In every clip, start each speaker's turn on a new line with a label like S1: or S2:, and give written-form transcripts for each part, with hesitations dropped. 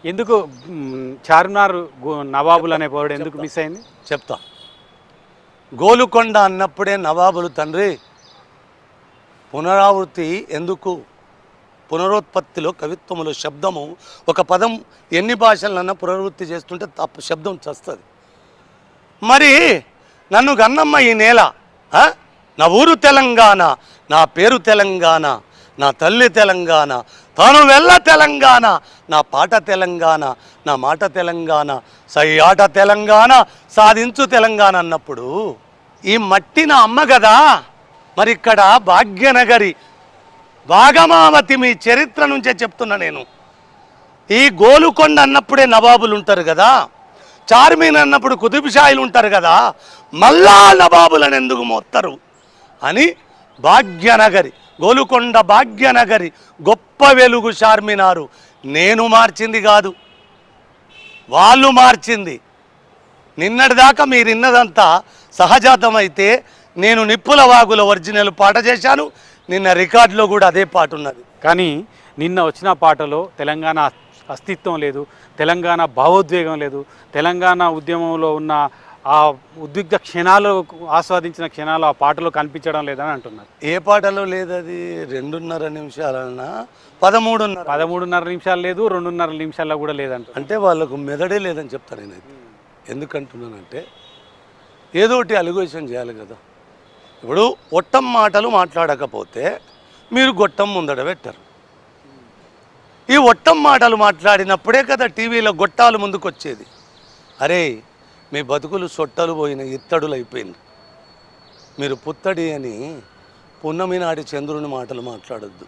S1: ఎందుకు చార్మినార్ నవాబులు అనే పౌరుడు ఎందుకు మిస్ అయింది
S2: చెప్తా. గోలుకొండ అన్నప్పుడే నవాబులు తండ్రి పునరావృత్తి ఎందుకు? పునరుత్పత్తిలో కవిత్వములో శబ్దము ఒక పదం ఎన్ని భాషలన్నా పునరావృత్తి చేస్తుంటే తప్ప శబ్దం చస్తుంది. మరి నన్ను గన్నమ్మ ఈ నేల, నా ఊరు తెలంగాణ, నా పేరు తెలంగాణ, నా తల్లి తెలంగాణ, తాను వెళ్ళ తెలంగాణ, నా పాట తెలంగాణ, నా మాట తెలంగాణ, సయ్యాట తెలంగాణ, సాధించు తెలంగాణ అన్నప్పుడు ఈ మట్టి నా అమ్మ కదా. మరి ఇక్కడ భాగ్యనగరి భాగమావతి మీ చరిత్ర నుంచే చెప్తున్నా నేను. ఈ గోలుకొండ అన్నప్పుడే నవాబులు ఉంటారు కదా, చార్మినార్ అన్నప్పుడు కుతుబ్షాహీలు ఉంటారు కదా, మళ్ళా నవాబులను ఎందుకు మోస్తారు అని భాగ్యనగరి, గోలుకొండ భాగ్యనగరి, గొప్ప వెలుగు చార్మినారు నేను మార్చింది కాదు, వాళ్ళు మార్చింది. నిన్నటిదాకా మీరు ఇన్నదంతా సహజాతమైతే నేను నిప్పుల వాగుల ఒరిజినల్ పాట చేశాను. నిన్న రికార్డులో కూడా అదే పాట ఉన్నది.
S1: కానీ నిన్న వచ్చిన పాటలో తెలంగాణ అస్తిత్వం లేదు, తెలంగాణ భావోద్వేగం లేదు, తెలంగాణ ఉద్యమంలో ఉన్న ఆ ఉద్విగ్న క్షణాలు ఆస్వాదించిన క్షణాలు ఆ పాటలో కనిపించడం లేదని అంటున్నారు.
S2: ఏ పాటలో లేదు? అది 2.5 నిమిషాలన్నా 13.5
S1: నిమిషాలు లేదు, 2.5 నిమిషాల్లో కూడా లేదంట.
S2: అంటే వాళ్ళకు మెదడే లేదని చెప్తాను నేనైతే. ఎందుకంటున్నానంటే ఏదోటి అలిగేషన్ చేయాలి కదా. ఇప్పుడు ఒట్టం మాటలు మాట్లాడకపోతే మీరు గొట్టం ముందడ పెట్టరు. ఈ ఒట్టం మాటలు మాట్లాడినప్పుడే కదా టీవీలో గొట్టాలు ముందుకు వచ్చేది. అరే మీ బతుకులు సొట్టలు పోయిన ఇత్తడులు అయిపోయింది. మీరు పుత్తడి అని పున్నమి నాటి చంద్రుని మాటలు మాట్లాడొద్దు.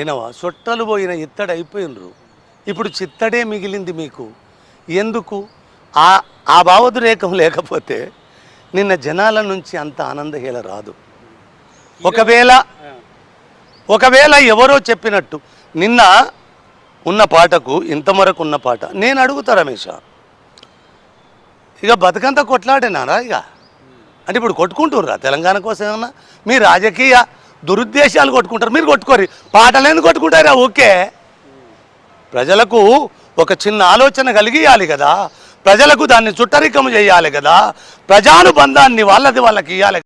S2: ఏనవా? సొట్టలు పోయిన ఇత్తడి అయిపోయినరు, ఇప్పుడు చిత్తడే మిగిలింది మీకు. ఎందుకు? ఆ భావోద్రేకం లేకపోతే నిన్న జనాల నుంచి అంత ఆనందహేళ రాదు. ఒకవేళ ఎవరో చెప్పినట్టు నిన్న ఉన్న పాటకు ఇంతవరకు ఉన్న పాట నేను అడుగుతా రమేష, ఇక బతుకంతా కొట్లాడినారా? ఇక అంటే ఇప్పుడు కొట్టుకుంటుర్రా తెలంగాణ కోసం? ఏమన్నా మీ రాజకీయ దురుద్దేశాలు కొట్టుకుంటారు, మీరు కొట్టుకోరు. పాటలు ఎందుకు కొట్టుకుంటారా? ఓకే, ప్రజలకు ఒక చిన్న ఆలోచన కలిగియాలి కదా, ప్రజలకు దాన్ని చుట్టరికం చేయాలి కదా, ప్రజానుబంధాన్ని వాళ్ళకి ఇవ్వాలి.